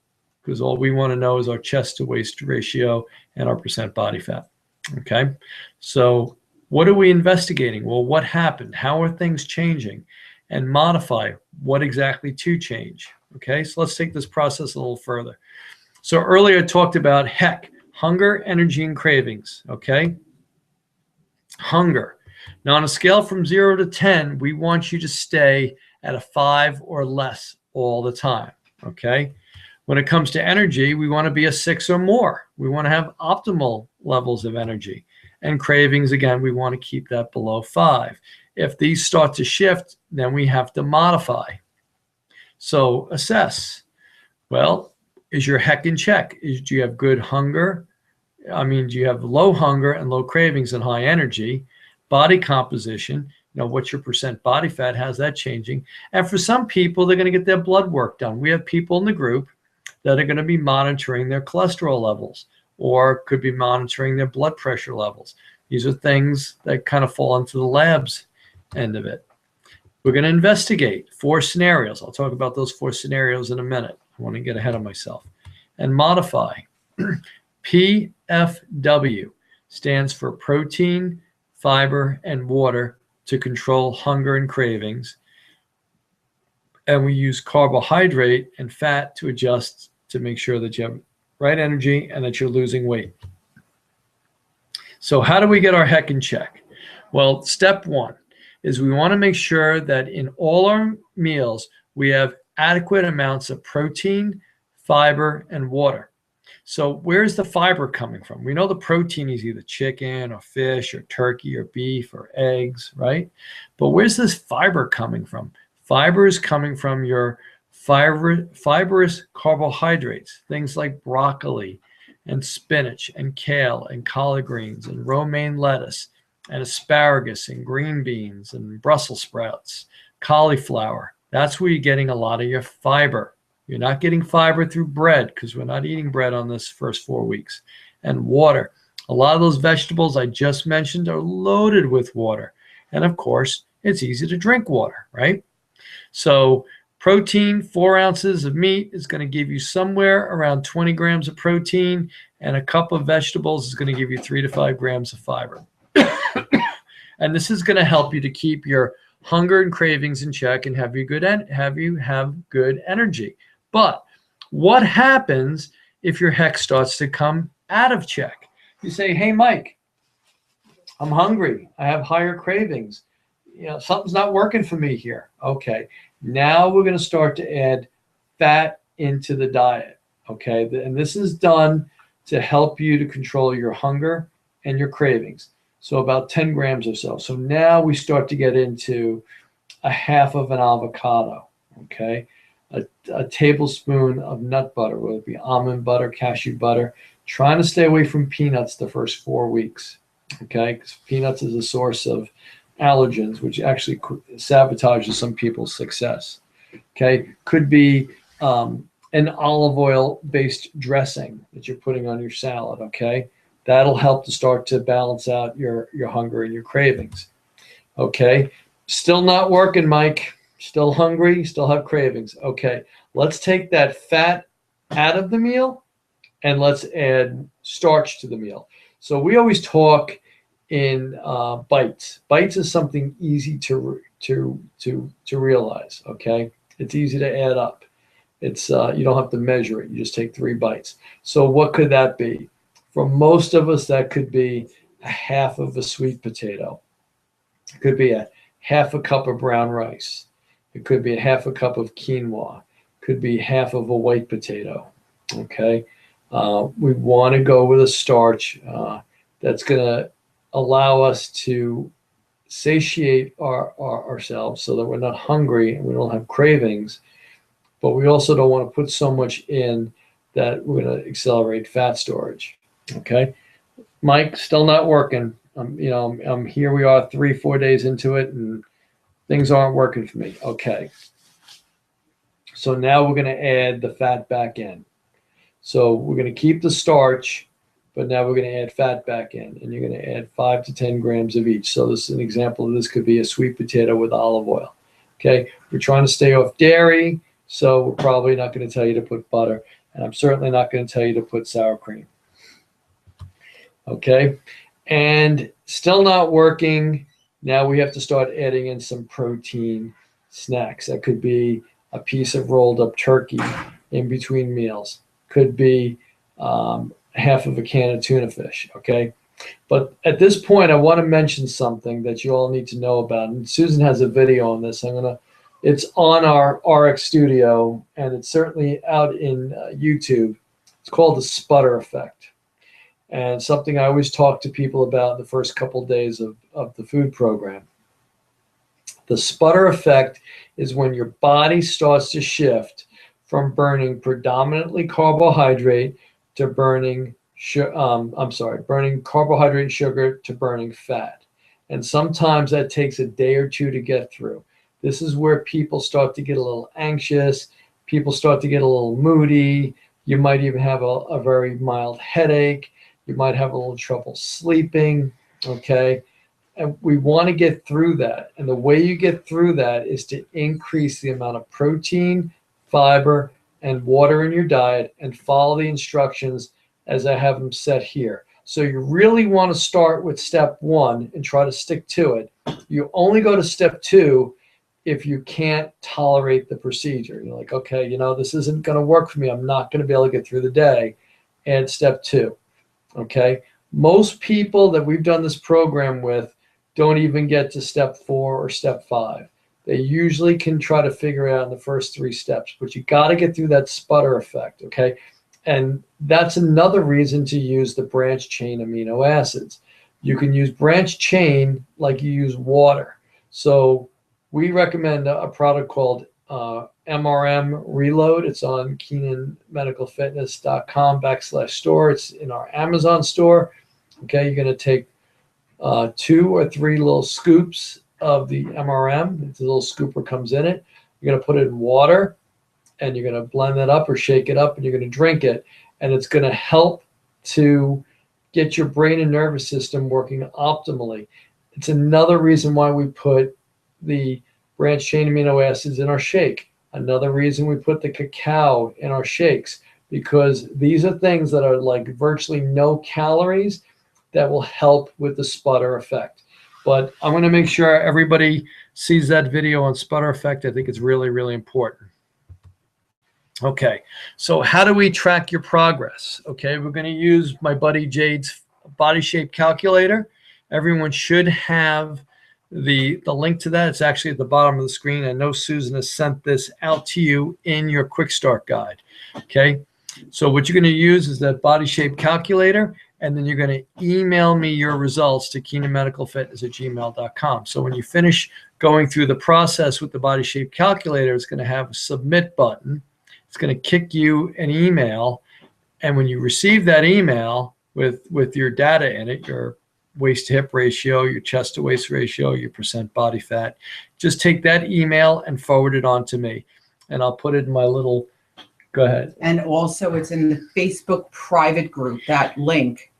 A: because all we want to know is our chest to waist ratio and our percent body fat. Okay, so what are we investigating? Well, what happened? How are things changing? And modify what exactly to change. Okay, so let's take this process a little further. So earlier I talked about HEC, hunger, energy, and cravings. Okay, hunger. Now on a scale from 0 to 10, we want you to stay at a 5 or less all the time. Okay, when it comes to energy, we want to be a 6 or more. We want to have optimal levels of energy. And cravings, again, we want to keep that below 5. If these start to shift, then we have to modify. So assess. Well, is your HEC in check? Do you have good hunger? Do you have low hunger and low cravings and high energy? Body composition, what's your percent body fat? How's that changing? And for some people, they're going to get their blood work done. We have people in the group that are going to be monitoring their cholesterol levels, or could be monitoring their blood pressure levels. These are things that kind of fall into the labs end of it. We're going to investigate 4 scenarios. I'll talk about those 4 scenarios in a minute. I want to get ahead of myself. And modify. PFW stands for protein, fiber, and water to control hunger and cravings. And we use carbohydrate and fat to adjust to make sure that you have right energy and that you're losing weight. So how do we get our HEC in check? Well, step 1 is we want to make sure that in all our meals, we have adequate amounts of protein, fiber, and water. So where's the fiber coming from? We know the protein is either chicken or fish or turkey or beef or eggs, right? But where's this fiber coming from? Fiber is coming from your fibrous carbohydrates, things like broccoli and spinach and kale and collard greens and romaine lettuce and asparagus and green beans and Brussels sprouts, cauliflower. That's where you're getting a lot of your fiber. You're not getting fiber through bread, because we're not eating bread on this first 4 weeks. And water. A lot of those vegetables I just mentioned are loaded with water. And of course, it's easy to drink water, right? So protein, 4 ounces of meat is going to give you somewhere around 20 grams of protein, and a cup of vegetables is going to give you 3 to 5 grams of fiber. And this is going to help you to keep your hunger and cravings in check and have you have good energy. But what happens if your HEC starts to come out of check? You say, hey, Mike, I'm hungry. I have higher cravings. Something's not working for me here. Okay, now we're going to start to add fat into the diet. Okay, and this is done to help you to control your hunger and your cravings. So about 10 grams or so. So now we start to get into a half of an avocado, okay? A tablespoon of nut butter, whether it be almond butter, cashew butter. Trying to stay away from peanuts the first 4 weeks, okay? Because peanuts is a source of allergens, which actually sabotages some people's success, okay? Could be an olive oil-based dressing that you're putting on your salad, okay? That'll help to start to balance out your hunger and your cravings. Okay, still not working, Mike. Still hungry, still have cravings. Okay, let's take that fat out of the meal and let's add starch to the meal. So we always talk in bites. Bites is something easy to realize. Okay, it's easy to add up. It's you don't have to measure it. You just take 3 bites. So what could that be? For most of us, that could be a half of a sweet potato. It could be a half a cup of brown rice. It could be a half a cup of quinoa. It could be half of a white potato. Okay, we want to go with a starch that's going to allow us to satiate ourselves so that we're not hungry and we don't have cravings, but we also don't want to put so much in that we're going to accelerate fat storage. Okay, Mike, still not working. I'm here. We are 3-4 days into it, and things aren't working for me. Okay, so now we're going to add the fat back in. So we're going to keep the starch, but now we're going to add fat back in, and you're going to add 5 to 10 grams of each. So this is an example of this could be a sweet potato with olive oil. Okay, we're trying to stay off dairy, So we're probably not going to tell you to put butter, and I'm certainly not going to tell you to put sour cream. Okay, and still not working. Now we have to start adding in some protein snacks. That could be a piece of rolled up turkey in between meals. Could be half of a can of tuna fish. Okay, but at this point, I want to mention something that you all need to know about. And Susan has a video on this. It's on our RX Studio, and it's certainly out in YouTube. It's called the sputter effect, and something I always talk to people about in the first couple of days of the food program. The sputter effect is when your body starts to shift from burning predominantly carbohydrate to burning carbohydrate and sugar to burning fat. And sometimes that takes a day or two to get through. This is where people start to get a little anxious. People start to get a little moody. You might even have a very mild headache. You might have a little trouble sleeping, okay? And we want to get through that. And the way you get through that is to increase the amount of protein, fiber, and water in your diet and follow the instructions as I have them set here. So you really want to start with step 1 and try to stick to it. You only go to step 2 if you can't tolerate the procedure. You're like, okay, this isn't going to work for me. I'm not going to be able to get through the day. Add step 2. Okay. Most people that we've done this program with don't even get to step 4 or step 5. They usually can try to figure out in the first 3 steps, but you got to get through that sputter effect. Okay. And that's another reason to use the branched chain amino acids. You can use branched chain like you use water. So we recommend a product called MRM Reload. It's on KeenanMedicalFitness.com/store. It's in our Amazon store. Okay, you're going to take 2 or 3 little scoops of the MRM. The little scooper comes in it. You're going to put it in water, and you're going to blend that up or shake it up, and you're going to drink it. And it's going to help to get your brain and nervous system working optimally. It's another reason why we put the branched chain amino acids in our shake. Another reason we put the cacao in our shakes, because these are things that are like virtually no calories that will help with the sputter effect. But I'm going to make sure everybody sees that video on sputter effect. I think it's really, really important. Okay, so how do we track your progress? Okay, we're going to use my buddy Jade's body shape calculator. Everyone should have the link to that. It's actually at the bottom of the screen. I know Susan has sent this out to you in your quick start guide. Okay, so what you're going to use is that body shape calculator, and then you're going to email me your results to KeenanMedicalFitness@gmail.com. So when you finish going through the process with the body shape calculator, it's going to have a submit button. It's going to kick you an email, and when you receive that email with your data in it, your waist to hip ratio, your chest to waist ratio, your percent body fat, just take that email and forward it on to me, and I'll put it in my little, go ahead.
B: And also it's in the Facebook private group, that link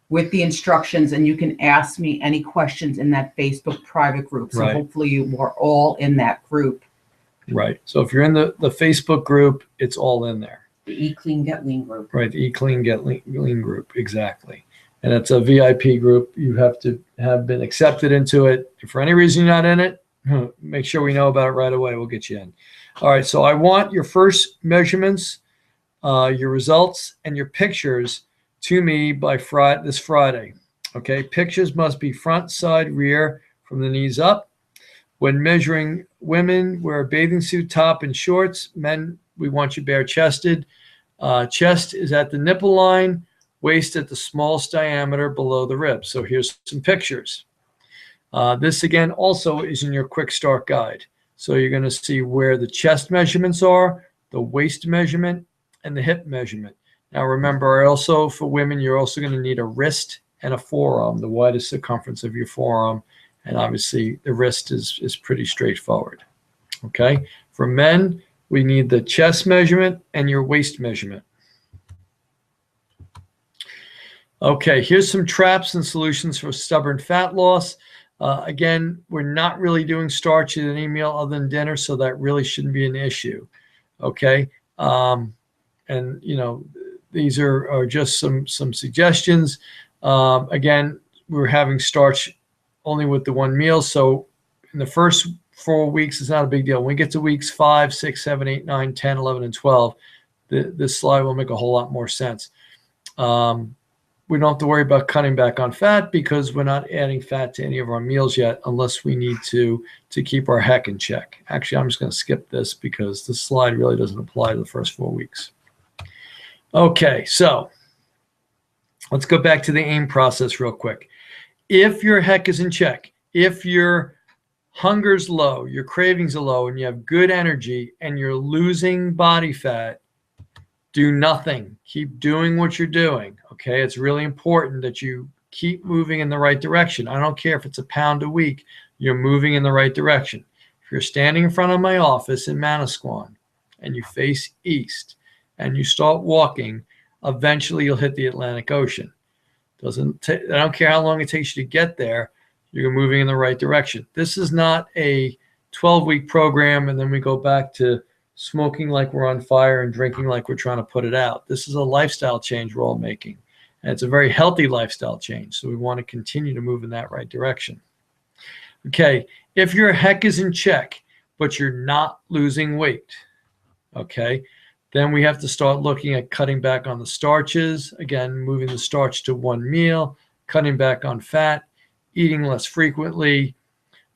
B: with the instructions, and you can ask me any questions in that Facebook private group. So
A: Right.
B: Hopefully you are all in that group.
A: Right. So if you're in the Facebook group, it's all in there.
B: The Eat Clean Get Lean group.
A: Right. The Eat Clean Get Lean group. Exactly. And it's a VIP group. You have to have been accepted into it. If for any reason you're not in it, make sure we know about it right away. We'll get you in. All right. So I want your first measurements, your results, and your pictures to me by this Friday. Okay. Pictures must be front, side, rear, from the knees up. When measuring, women wear a bathing suit, top, and shorts. Men, we want you bare-chested. Chest is at the nipple line, waist at the smallest diameter below the ribs. So here's some pictures. This, again, also is in your quick start guide. So you're going to see where the chest measurements are, the waist measurement, and the hip measurement. Now, remember, also for women, you're also going to need a wrist and a forearm, the widest circumference of your forearm. And obviously, the wrist is pretty straightforward. Okay. For men, we need the chest measurement and your waist measurement. Okay, here's some traps and solutions for stubborn fat loss. Again, we're not really doing starch in any meal other than dinner, so that really shouldn't be an issue. Okay. And these are just some suggestions. Again, we're having starch only with the one meal. So in the first 4 weeks, it's not a big deal. When we get to weeks 5, 6, 7, 8, 9, 10, 11, and 12, this slide will make a whole lot more sense. We don't have to worry about cutting back on fat because we're not adding fat to any of our meals yet, unless we need to keep our HEC in check. Actually, I'm just going to skip this because this slide really doesn't apply to the first 4 weeks. Okay, so let's go back to the AIM process real quick. If your HEC is in check, if your hunger's low, your cravings are low, and you have good energy, and you're losing body fat, do nothing. Keep doing what you're doing, okay? It's really important that you keep moving in the right direction. I don't care if it's a pound a week, you're moving in the right direction. If you're standing in front of my office in Manasquan and you face east and you start walking, eventually you'll hit the Atlantic Ocean. I don't care how long it takes you to get there, you're moving in the right direction. This is not a 12-week program and then we go back to smoking like we're on fire and drinking like we're trying to put it out. This is a lifestyle change we're all making. And it's a very healthy lifestyle change. So we want to continue to move in that right direction. Okay, if your HEC is in check, but you're not losing weight, okay, then we have to start looking at cutting back on the starches. Again, moving the starch to one meal, cutting back on fat, eating less frequently.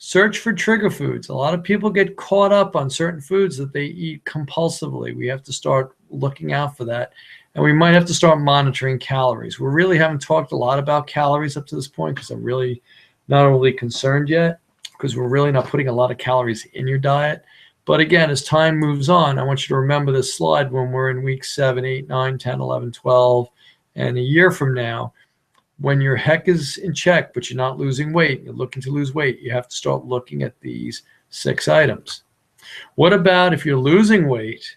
A: Search for trigger foods. A lot of people get caught up on certain foods that they eat compulsively. We have to start looking out for that. And we might have to start monitoring calories. We really haven't talked a lot about calories up to this point because I'm really not overly concerned yet because we're really not putting a lot of calories in your diet. But again, as time moves on, I want you to remember this slide when we're in week 7, 8, 9, 10, 11, 12, and a year from now. When your HEC is in check, but you're not losing weight, you're looking to lose weight, you have to start looking at these 6 items. What about if you're losing weight,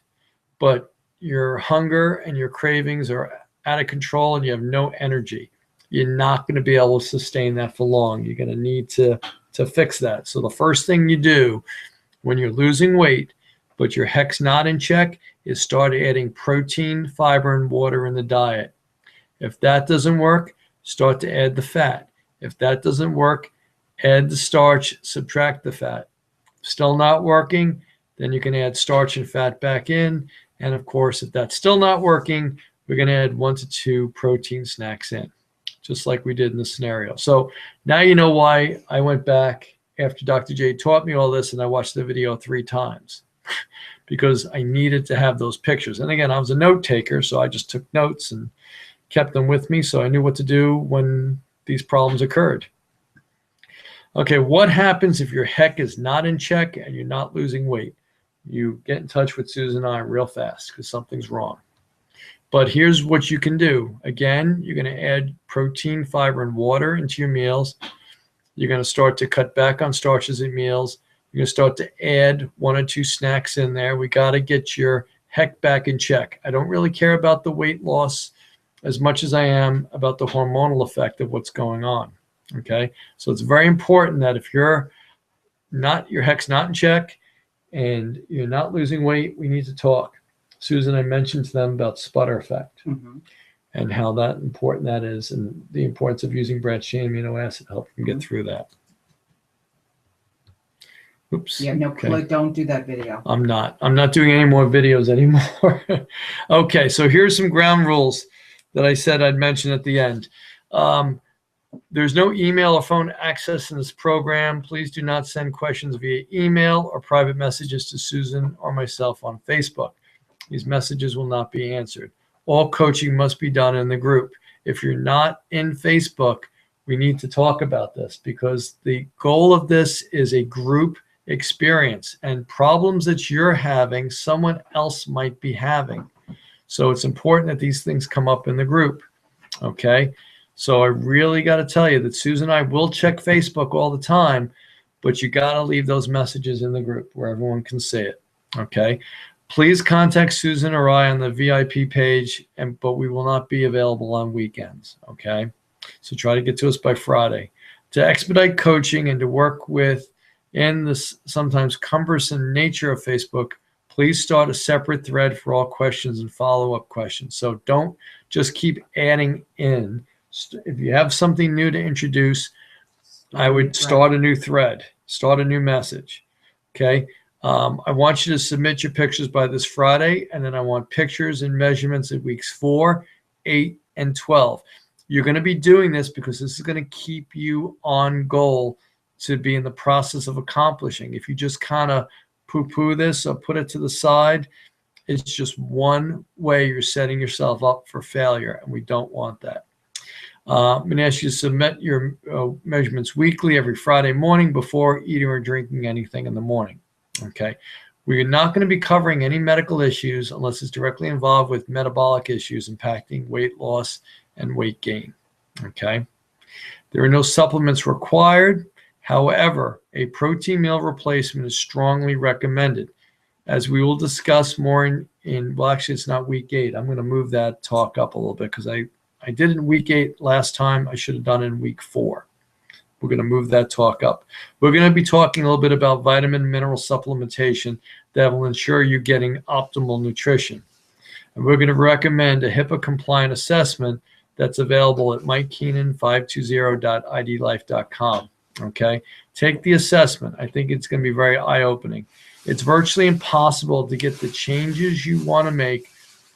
A: but your hunger and your cravings are out of control and you have no energy? You're not going to be able to sustain that for long. You're going to need to fix that. So the first thing you do when you're losing weight, but your HEC's not in check, is start adding protein, fiber, and water in the diet. If that doesn't work, start to add the fat. If that doesn't work, add the starch, subtract the fat. Still not working, then you can add starch and fat back in. And of course, if that's still not working, we're going to add 1 to 2 protein snacks in, just like we did in the scenario. So now you know why I went back after Dr. J taught me all this and I watched the video 3 times because I needed to have those pictures. And again, I was a note taker, so I just took notes and kept them with me so I knew what to do when these problems occurred. Okay, what happens if your HEC is not in check and you're not losing weight? You get in touch with Susan and I real fast because something's wrong. But here's what you can do. Again, you're going to add protein, fiber, and water into your meals. You're going to start to cut back on starches at meals. You're going to start to add 1 or 2 snacks in there. We got to get your HEC back in check. I don't really care about the weight loss as much as I am about the hormonal effect of what's going on. Okay, so it's very important that if your HEC's not in check and you're not losing weight, we need to talk. Susan, I mentioned to them about sputter effect and how important that is, and the importance of using branched chain amino acid to help you get through that. Oops.
B: Yeah, no,
A: okay.
B: Don't do that video.
A: I'm not doing any more videos anymore. Okay, so here's some ground rules that I said I'd mention at the end. There's no email or phone access in this program. Please do not send questions via email or private messages to Susan or myself on Facebook. These messages will not be answered. All coaching must be done in the group. If you're not in Facebook, we need to talk about this because the goal of this is a group experience, and problems that you're having, someone else might be having. So it's important that these things come up in the group, okay? So I really got to tell you that Susan and I will check Facebook all the time, but you got to leave those messages in the group where everyone can see it, okay? Please contact Susan or I on the VIP page, but we will not be available on weekends, okay? So try to get to us by Friday. To expedite coaching and to work with in this sometimes cumbersome nature of Facebook, please start a separate thread for all questions and follow-up questions. So don't just keep adding in. If you have something new to introduce, I would start a new thread, start a new message. Okay. I want you to submit your pictures by this Friday, and then I want pictures and measurements at weeks 4, 8, and 12. You're going to be doing this because this is going to keep you on goal to be in the process of accomplishing. If you just kind of poo-poo this or put it to the side, it's just one way you're setting yourself up for failure, and we don't want that. I'm going to ask you to submit your measurements weekly every Friday morning before eating or drinking anything in the morning. Okay. We're not going to be covering any medical issues unless it's directly involved with metabolic issues impacting weight loss and weight gain. Okay. There are no supplements required. However, a protein meal replacement is strongly recommended. As we will discuss more well, actually, it's not week 8. I'm going to move that talk up a little bit because I did it in week 8 last time. I should have done it in week 4. We're going to move that talk up. We're going to be talking a little bit about vitamin and mineral supplementation that will ensure you're getting optimal nutrition. And we're going to recommend a HIPAA-compliant assessment that's available at mikekeenan520.idlife.com. Okay? Take the assessment. I think it's going to be very eye-opening. It's virtually impossible to get the changes you want to make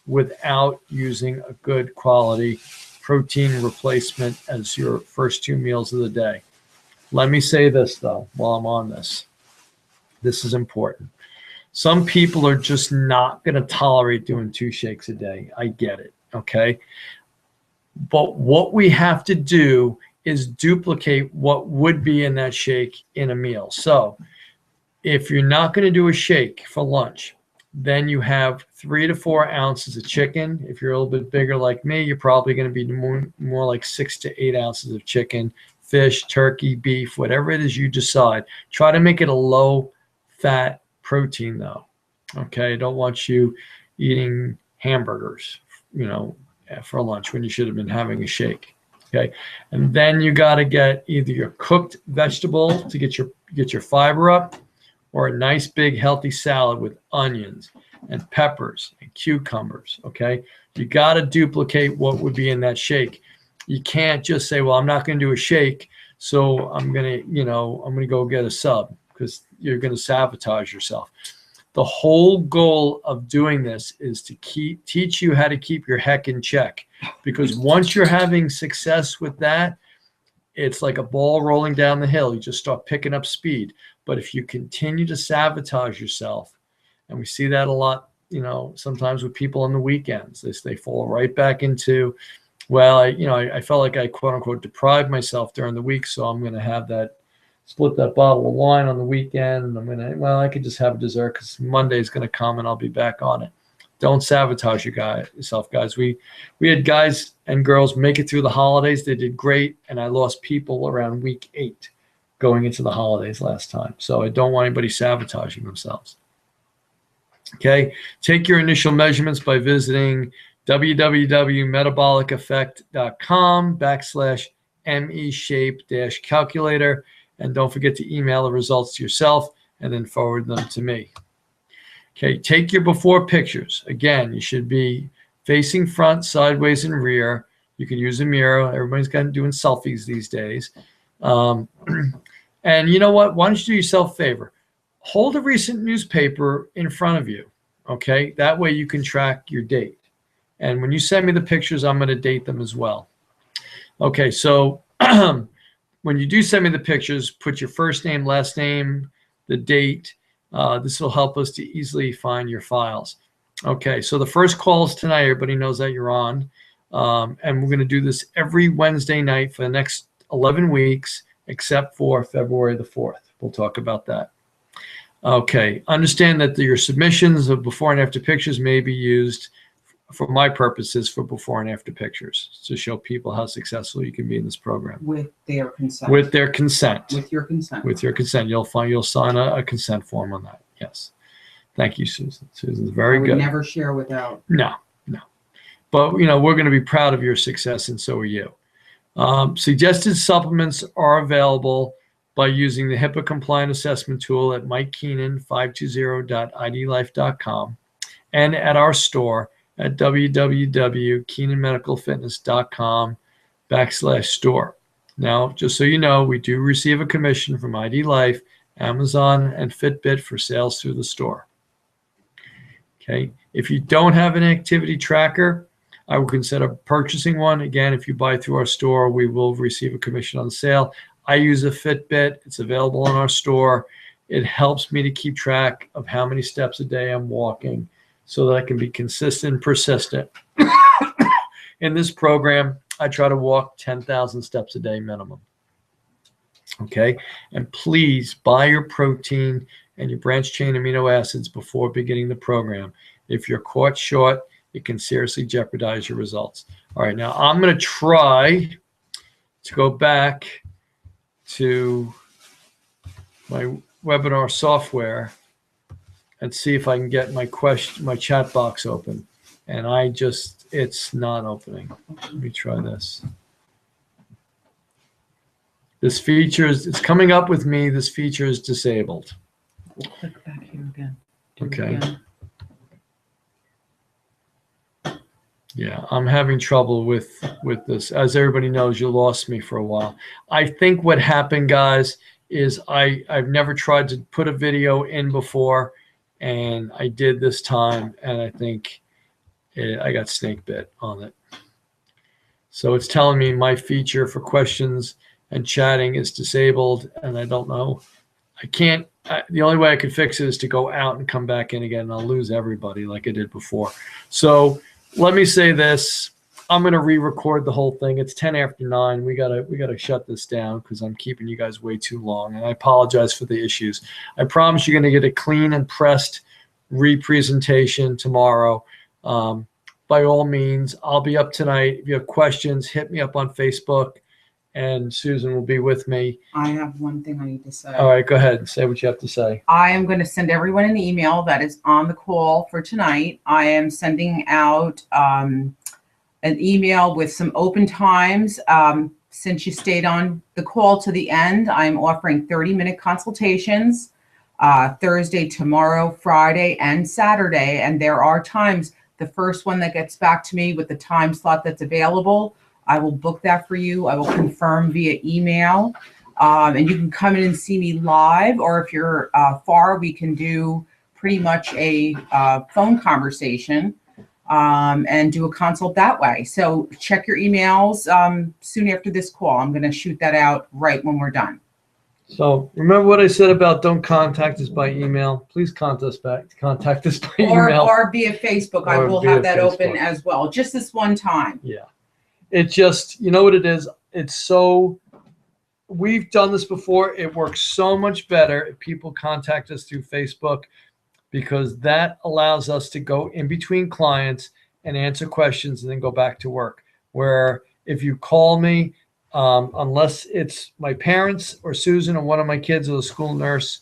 A: without using a good quality protein replacement as your first 2 meals of the day. Let me say this, though, while I'm on this. This is important. Some people are just not going to tolerate doing 2 shakes a day. I get it, okay? But what we have to do is duplicate what would be in that shake in a meal. So if you're not going to do a shake for lunch, then you have 3 to 4 ounces of chicken. If you're a little bit bigger like me, you're probably going to be more like 6 to 8 ounces of chicken, fish, turkey, beef, whatever it is you decide. Try to make it a low-fat protein, though. Okay, I don't want you eating hamburgers, for lunch when you should have been having a shake. Okay, and then you got to get either your cooked vegetable to get your fiber up, or a nice big healthy salad with onions and peppers and cucumbers. Okay, you got to duplicate what would be in that shake. You can't just say, well, I'm not going to do a shake, so I'm going to go get a sub, because you're going to sabotage yourself. The whole goal of doing this is to teach you how to keep your heck in check, because once you're having success with that, it's like a ball rolling down the hill. You just start picking up speed. But if you continue to sabotage yourself, and we see that a lot, sometimes with people on the weekends, they fall right back into, well, I felt like I quote unquote deprived myself during the week, so I'm going to have split that bottle of wine on the weekend, and I could just have a dessert because Monday's going to come and I'll be back on it. Don't sabotage yourself, guys. We had guys and girls make it through the holidays. They did great, and I lost people around week 8 going into the holidays last time. So I don't want anybody sabotaging themselves. Okay, take your initial measurements by visiting www.metaboliceffect.com/ME-shape-calculator. And don't forget to email the results to yourself and then forward them to me. Okay, take your before pictures. Again, you should be facing front, sideways, and rear. You can use a mirror. Everybody's doing selfies these days. And you know what? Why don't you do yourself a favor? Hold a recent newspaper in front of you, okay? That way you can track your date. And when you send me the pictures, I'm going to date them as well. Okay, so when you do send me the pictures, put your first name, last name, the date. This will help us to easily find your files. Okay, so the first call is tonight. Everybody knows that you're on. And we're going to do this every Wednesday night for the next 11 weeks, except for February the 4th. We'll talk about that. Okay, understand that your submissions of before and after pictures may be used for my purposes for before and after pictures to show people how successful you can be in this program.
B: With their consent.
A: With their consent.
B: With your consent.
A: With your consent. You'll sign a consent form on that. Yes. Thank you, Susan. Susan's very good.
B: Never share without.
A: No. But, we're going to be proud of your success, and so are you. Suggested supplements are available. by using the HIPAA compliant assessment tool at mikekeenan520.idlife.com and at our store at www.keenanmedicalfitness.com/store. Now, just so you know, we do receive a commission from ID Life, Amazon, and Fitbit for sales through the store. Okay. If you don't have an activity tracker, I will consider purchasing one. Again, if you buy through our store, we will receive a commission on the sale. I use a Fitbit. It's available in our store. It helps me to keep track of how many steps a day I'm walking so that I can be consistent and persistent. In this program, I try to walk 10,000 steps a day minimum. Okay. And please buy your protein and your branched chain amino acids before beginning the program. If you're caught short, it can seriously jeopardize your results. All right. Now I'm going to try to go back to my webinar software and see if I can get my chat box open. And it's not opening. Let me try this. This feature it's coming up with me. This feature is disabled.
B: We'll click back here again.
A: Okay. Yeah, I'm having trouble with this. As everybody knows, you lost me for a while. I think what happened, guys, is I've never tried to put a video in before, and I did this time, and I think I got snake bit on it. So it's telling me my feature for questions and chatting is disabled, and I don't know. I can't. The only way I could fix it is to go out and come back in again, and I'll lose everybody like I did before. So let me say this. I'm going to re-record the whole thing. It's 10 after 9. We gotta shut this down because I'm keeping you guys way too long, and I apologize for the issues. I promise you're going to get a clean and pressed re-presentation tomorrow. By all means, I'll be up tonight. If you have questions, hit me up on Facebook, and Susan will be with me.
B: I have one thing I need to say.
A: All right, go ahead and say what you have to say.
B: I am going to send everyone an email that is on the call for tonight. I am sending out an email with some open times. Since you stayed on the call to the end, I'm offering 30-minute consultations Thursday, tomorrow, Friday, and Saturday. And there are times. The first one that gets back to me with the time slot that's available, I will book that for you. I will confirm via email. And you can come in and see me live, or if you're far, we can do pretty much a phone conversation and do a consult that way. So check your emails soon after this call. I'm going to shoot that out right when we're done.
A: So remember what I said about don't contact us by email. Please contact us by email.
B: Or via Facebook. I will have that open as well, just this one time.
A: Yeah. It just, you know what it is? It's so, we've done this before. It works so much better if people contact us through Facebook, because that allows us to go in between clients and answer questions and then go back to work. Where if you call me, unless it's my parents or Susan or one of my kids or the school nurse,